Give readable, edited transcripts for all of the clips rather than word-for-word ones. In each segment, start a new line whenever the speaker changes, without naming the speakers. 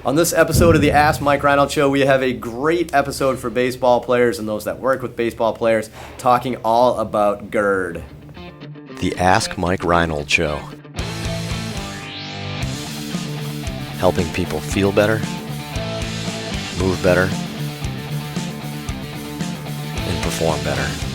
On this episode of the Ask Mike Reinold Show, we have a great episode for baseball players and those that work with baseball players, talking all about GIRD. The Ask Mike Reinold Show. Helping people feel better, move better, and perform better.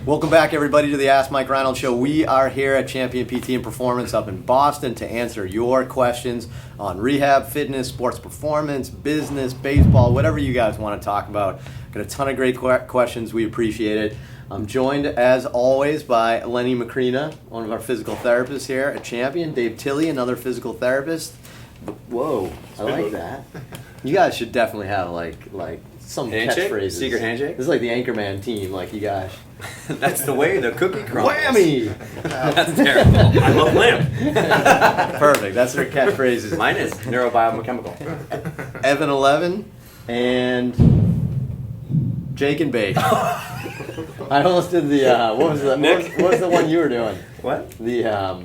Welcome back, everybody, to the Ask Mike Reinold Show. We are here at Champion PT and Performance up in Boston to answer your questions on rehab, fitness, sports performance, business, baseball, whatever you guys want to talk about. Got a ton of great questions. We appreciate it. I'm joined, as always, by Lenny Macrina, one of our physical therapists here at Champion. Dave Tilley, another physical therapist. Whoa, I like that. You guys should definitely have like some
handshake?
Catchphrases.
Secret handshake?
This is like the Anchorman team, like you guys.
That's the way the cookie crumbles.
Whammy!
That's terrible. I love lamb.
Perfect. That's their catchphrases.
Mine is neurobiomechanical.
Evan 11 and Jake and Bake. I almost did the what was the one you were doing?
What?
The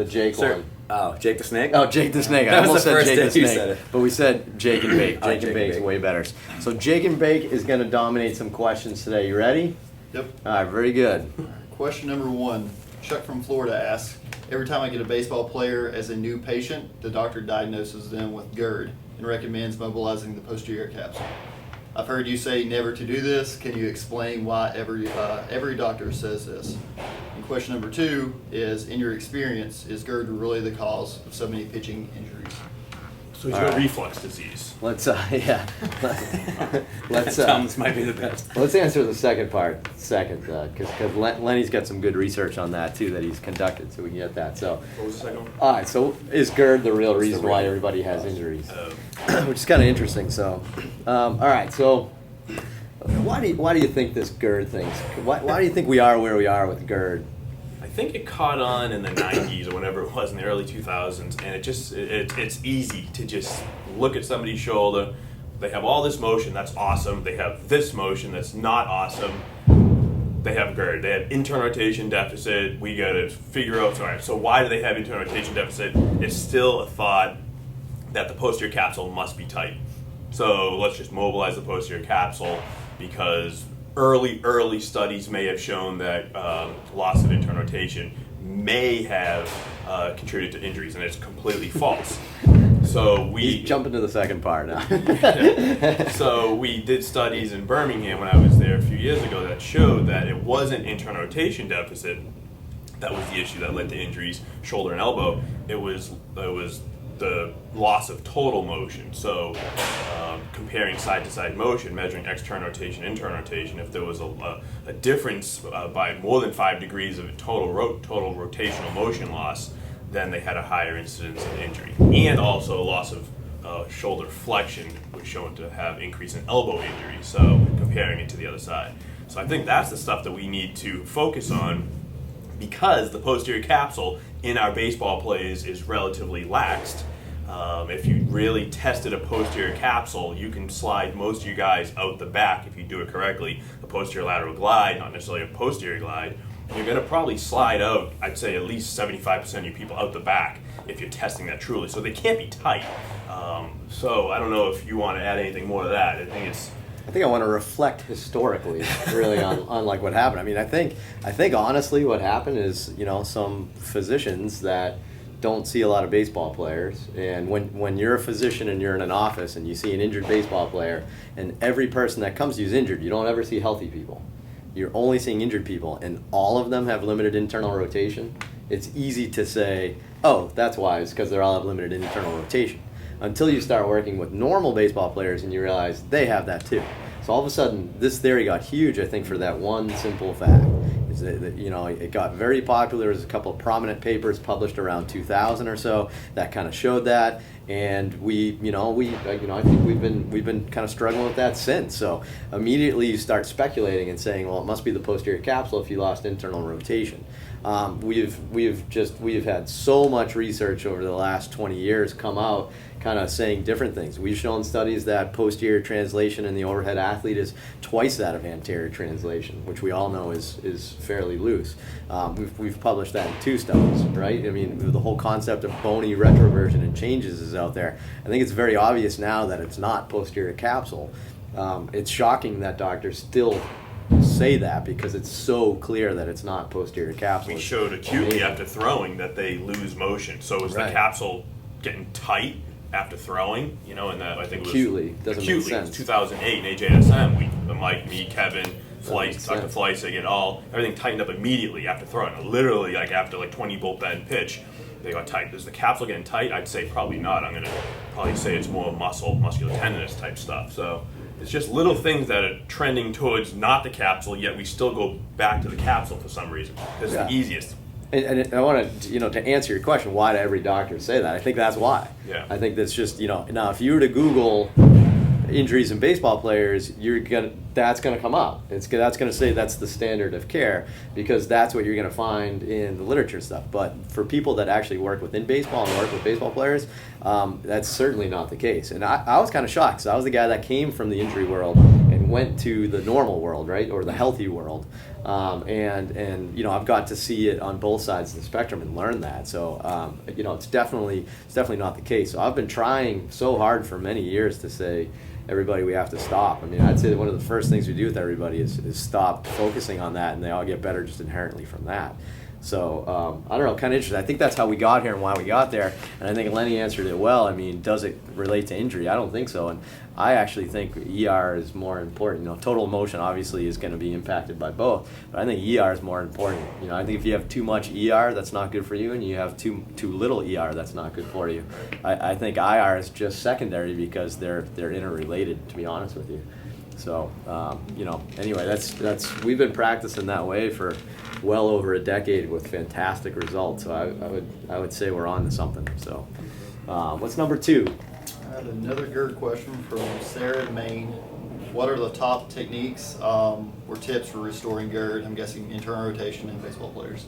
Jake one.
Oh, Jake the Snake?
Oh, Jake the Snake. I
That was
almost
the
said
first
Jake
day
the Snake,
you said it.
but we said Jake and Bake.
Oh,
Jake and Bake's way better. So Jake and Bake is going to dominate some questions today. You ready?
Yep.
All right, very good.
Question number one. Chuck from Florida asks, every time I get a baseball player as a new patient, the doctor diagnoses them with GIRD and recommends mobilizing the posterior capsule. I've heard you say never to do this. Can you explain why every doctor says this? And question number two is, in your experience, is GIRD really the cause of so many pitching injuries?
So he's got reflux disease.
Let's
This might be the best.
let's answer the second part second, because Lenny's got some good research on that too that he's conducted, so we can get that. So,
What was the second one?
all right. So, is GIRD the real reason
real
why everybody has injuries?
Oh.
Which is kind of interesting. So, all right. So, why do you think this GIRD thing? Why do you think we are where we are with GIRD?
I think it caught on in the 90s or whenever it was in the early 2000s, and it's easy to just look at somebody's shoulder. They have all this motion, that's awesome. They have this motion, that's not awesome. They have GIRD. They have internal rotation deficit. We got to figure out, all right, so why do they have internal rotation deficit? It's still a thought that the posterior capsule must be tight. So let's just mobilize the posterior capsule, because early studies may have shown that loss of internal rotation may have contributed to injuries, and it's completely false. So
He's jumping to the second part now.
So we did studies in Birmingham when I was there a few years ago that showed that it wasn't internal rotation deficit that was the issue that led to injuries, shoulder and elbow. It was the loss of total motion. So comparing side-to-side motion, measuring external rotation, internal rotation, if there was a difference by more than 5 degrees of total rotational motion loss, then they had a higher incidence of injury. And also loss of shoulder flexion was shown to have increase in elbow injury, so comparing it to the other side. So I think that's the stuff that we need to focus on, because the posterior capsule in our baseball plays is relatively laxed. If you really tested a posterior capsule, you can slide most of you guys out the back if you do it correctly. A posterior lateral glide, not necessarily a posterior glide. You're going to probably slide out, I'd say, at least 75% of you people out the back if you're testing that truly. So they can't be tight. So I don't know if you want to add anything more to that. I think
I want to reflect historically, really, on like what happened. I mean, I think honestly, what happened is, some physicians that don't see a lot of baseball players, and when you're a physician and you're in an office and you see an injured baseball player, and every person that comes to you is injured, you don't ever see healthy people. You're only seeing injured people, and all of them have limited internal rotation. It's easy to say, oh, that's why, it's because they all have limited internal rotation. Until you start working with normal baseball players and you realize they have that too. So all of a sudden, this theory got huge, I think, for that one simple fact. Is that, it got very popular. There's a couple of prominent papers published around 2000 or so that kind of showed that. And I think we've been kind of struggling with that since. So immediately you start speculating and saying, well, it must be the posterior capsule if you lost internal rotation. we've had so much research over the last 20 years come out kind of saying different things. We've shown studies that posterior translation in the overhead athlete is twice that of anterior translation, which we all know is fairly loose. We've published that in 2 studies, right? I mean, the whole concept of bony retroversion and changes is out there. I think it's very obvious now that it's not posterior capsule. It's shocking that doctors still say that because it's so clear that it's not posterior capsule.
We showed acutely after throwing that they lose motion. So is the
Right.
capsule getting tight after throwing? You know, and that I think it was
Acutely. Doesn't make
acutely.
sense.
It was 2008 in AJSM. Mike, me, Kevin,
makes
Dr.
sense.
Fleiss, everything tightened up immediately after throwing. Literally, like after 20 bullpen pitch, they got tight. Is the capsule getting tight? I'd say probably not. I'm gonna probably say it's more muscular tendinous type stuff. So it's just little things that are trending towards not the capsule, yet we still go back to the capsule for some reason. It's the easiest.
And I want to, to answer your question, why do every doctor say that? I think that's why.
Yeah.
I think that's just, now if you were to Google injuries in baseball players, that's gonna come up. That's gonna say that's the standard of care because that's what you're gonna find in the literature stuff. But for people that actually work within baseball and work with baseball players, that's certainly not the case. And I was kind of shocked. So I was the guy that came from the injury world and went to the normal world, right, or the healthy world. And I've got to see it on both sides of the spectrum and learn that. So it's definitely not the case. So I've been trying so hard for many years to say, everybody, we have to stop. I mean, I'd say that one of the first things we do with everybody is stop focusing on that, and they all get better just inherently from that. So, I don't know, kind of interesting. I think that's how we got here and why we got there, and I think Lenny answered it well. I mean, does it relate to injury? I don't think so, and I actually think ER is more important. Total motion obviously is going to be impacted by both, but I think ER is more important. I think if you have too much ER, that's not good for you, and you have too little ER, that's not good for you. I think IR is just secondary because they're interrelated, to be honest with you. So, anyway, that's we've been practicing that way for well over a decade with fantastic results. So I would say we're on to something. So, what's number 2?
I have another GIRD question from Sarah in Maine. What are the top techniques or tips for restoring GIRD? I'm guessing internal rotation in baseball players.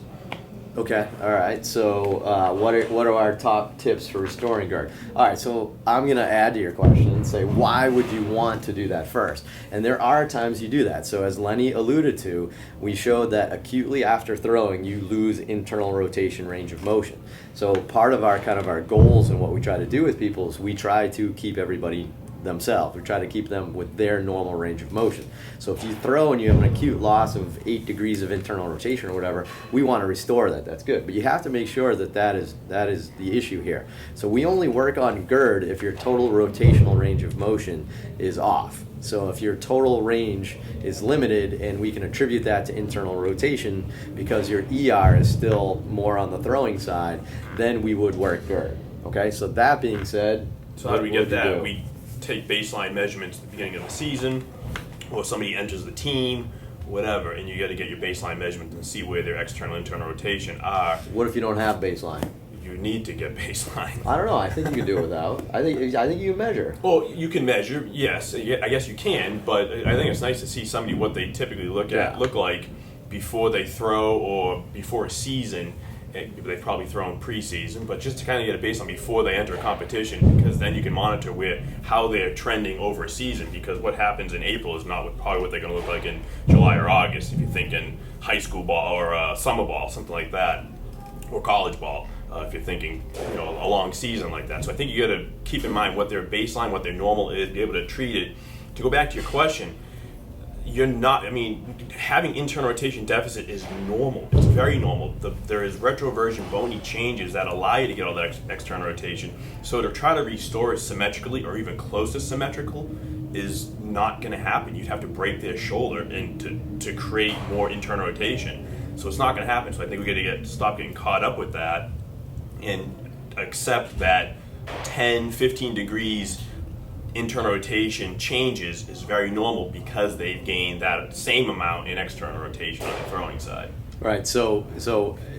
Okay, all right. So what are our top tips for restoring GIRD? All right, so I'm going to add to your question and say, why would you want to do that first? And there are times you do that. So as Lenny alluded to, we showed that acutely after throwing, you lose internal rotation range of motion. So part of our goals and what we try to do with people is we try to keep everybody themselves. We try to keep them with their normal range of motion. So if you throw and you have an acute loss of 8 degrees of internal rotation or whatever, we want to restore that. That's good. But you have to make sure that is the issue here. So we only work on GIRD if your total rotational range of motion is off. So if your total range is limited and we can attribute that to internal rotation because your ER is still more on the throwing side, then we would work GIRD. Okay, so that being said,
So how do we get that?
do?
We take baseline measurements at the beginning of the season, or somebody enters the team, whatever, and you got to get your baseline measurements and see where their external internal rotation are.
What if you don't have baseline?
You need to get baseline.
I don't know. I think you can do it without. I think you can measure.
Well, you can measure, yes. I guess you can, but I think it's nice to see somebody what they typically look like before they throw or before a season. They've probably thrown preseason, but just to kind of get a baseline before they enter a competition, because then you can monitor how they're trending over a season. Because what happens in April is not probably what they're going to look like in July or August. If you're thinking high school ball or summer ball, something like that, or college ball. If you're thinking, a long season like that. So I think you got to keep in mind what their baseline, what their normal is, be able to treat it. To go back to your question, having internal rotation deficit is normal. It's very normal. There is retroversion bony changes that allow you to get all that external rotation. So to try to restore it symmetrically or even close to symmetrical is not going to happen. You'd have to break their shoulder and to create more internal rotation. So it's not going to happen. So I think we got to stop getting caught up with that and accept that 10, 15 degrees internal rotation changes is very normal because they've gained that same amount in external rotation on the throwing side.
Right. So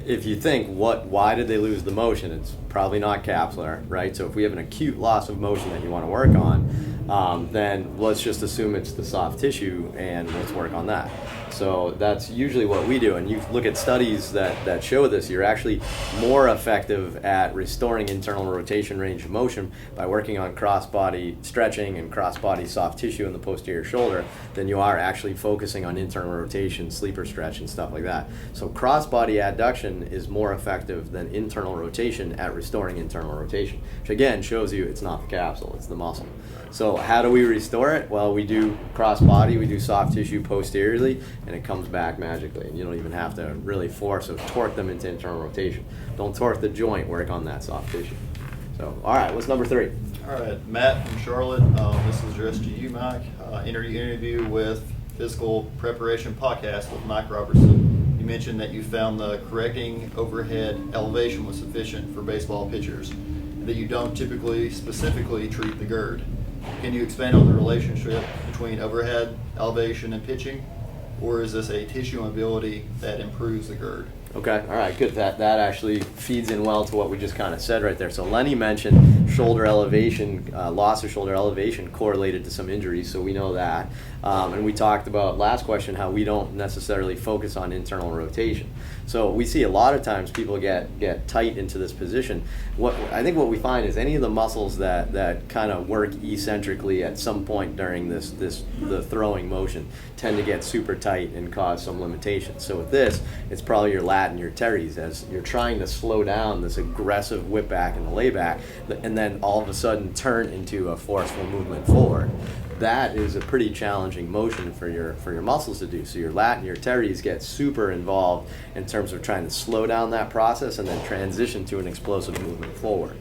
if you think why did they lose the motion? It's probably not capsular, right? So if we have an acute loss of motion that you want to work on, then let's just assume it's the soft tissue and let's work on that. So that's usually what we do. And you look at studies that show this, you're actually more effective at restoring internal rotation range of motion by working on cross-body stretching and cross-body soft tissue in the posterior shoulder than you are actually focusing on internal rotation, sleeper stretch, and stuff like that. So cross-body adduction is more effective than internal rotation at restoring internal rotation, which again shows you it's not the capsule, it's the muscle. So how do we restore it? Well, we do cross-body, we do soft tissue posteriorly, and it comes back magically. And you don't even have to really force or torque them into internal rotation. Don't torque the joint, work on that soft tissue. So, all right, what's number 3?
All right, Matt from Charlotte. This is addressed to you, Mike. Interview with Physical Preparation Podcast with Mike Robertson. You mentioned that you found the correcting overhead elevation was sufficient for baseball pitchers, and that you don't typically specifically treat the GIRD. Can you expand on the relationship between overhead elevation and pitching, or is this a tissue mobility that improves the GIRD?
Okay, all right, good. That actually feeds in well to what we just kind of said right there. So Lenny mentioned shoulder elevation, loss of shoulder elevation correlated to some injuries, so we know that. And we talked about last question how we don't necessarily focus on internal rotation. So we see a lot of times people get tight into this position. I think what we find is any of the muscles that kind of work eccentrically at some point during the throwing motion tend to get super tight and cause some limitations. So with this, it's probably your lat and your teres as you're trying to slow down this aggressive whip back and the layback, and then all of a sudden turn into a forceful movement forward. That is a pretty challenging motion for your muscles to do. So your lat and your teres get super involved in terms of trying to slow down that process and then transition to an explosive movement forward.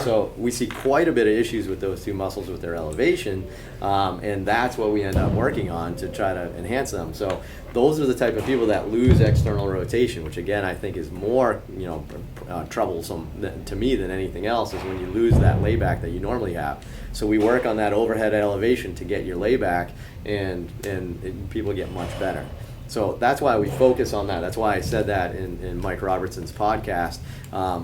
So we see quite a bit of issues with those two muscles with their elevation, and that's what we end up working on to try to enhance them. So those are the type of people that lose external rotation, which again I think is more troublesome to me than anything else, is when you lose that layback that you normally have. So we work on that overhead elevation to get your layback, and people get much better. So that's why we focus on that. That's why I said that in Mike Robertson's podcast. I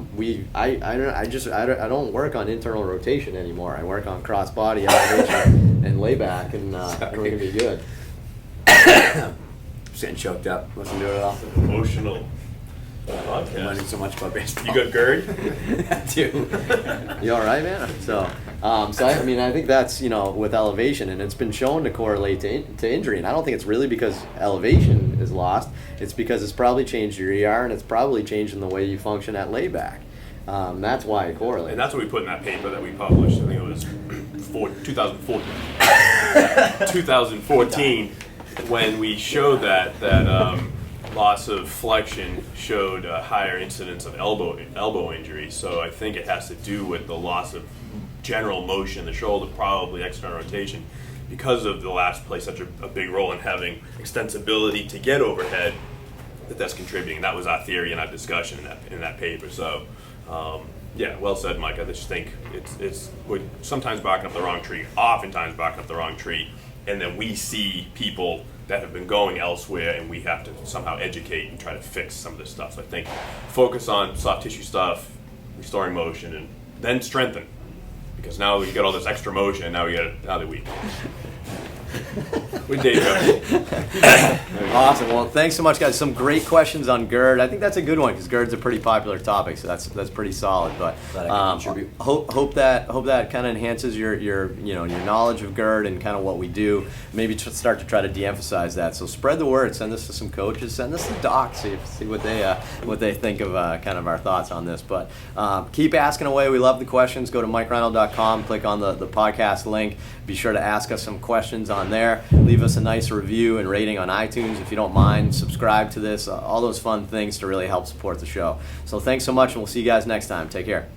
don't work on internal rotation anymore. I work on cross body elevation and layback, and we're gonna be good.
Just getting choked up.
Listen to it all.
Emotional
I'm learning
podcast.
so much about baseball.
You got GIRD?
I do.
You all right, man? So I think that's with elevation, and it's been shown to correlate to injury. And I don't think it's really because elevation is lost. It's because it's probably changed your ER, and it's probably changed in the way you function at layback. That's why it correlates.
And that's what we put in that paper that we published. I think it was 2014, when we showed that loss of flexion showed a higher incidence of elbow injury. So I think it has to do with the loss of general motion in the shoulder, probably external rotation, because of the lats play such a big role in having extensibility to get overhead. That's contributing. That was our theory and our discussion in that paper. So. Yeah, well said, Mike. I just think we're sometimes barking up the wrong tree, oftentimes barking up the wrong tree, and then we see people that have been going elsewhere, and we have to somehow educate and try to fix some of this stuff. So I think focus on soft tissue stuff, restoring motion, and then strengthen, because now we got all this extra motion, and now we got another week. With Dave go.
Awesome. Well, thanks so much, guys. Some great questions on GIRD. I think that's a good one because GIRD's a pretty popular topic, so that's pretty solid. But
Glad I could contribute.
hope that kind of enhances your knowledge of GIRD and kind of what we do. Maybe start to try to de-emphasize that. So spread the word. Send this to some coaches. Send this to docs. See what they think of kind of our thoughts on this. But keep asking away. We love the questions. Go to MikeReinold.com. Click on the podcast link. Be sure to ask us some questions on there. Leave us a nice review and rating on iTunes if you don't mind. Subscribe to this. All those fun things to really help support the show. So thanks so much, and we'll see you guys next time. Take care.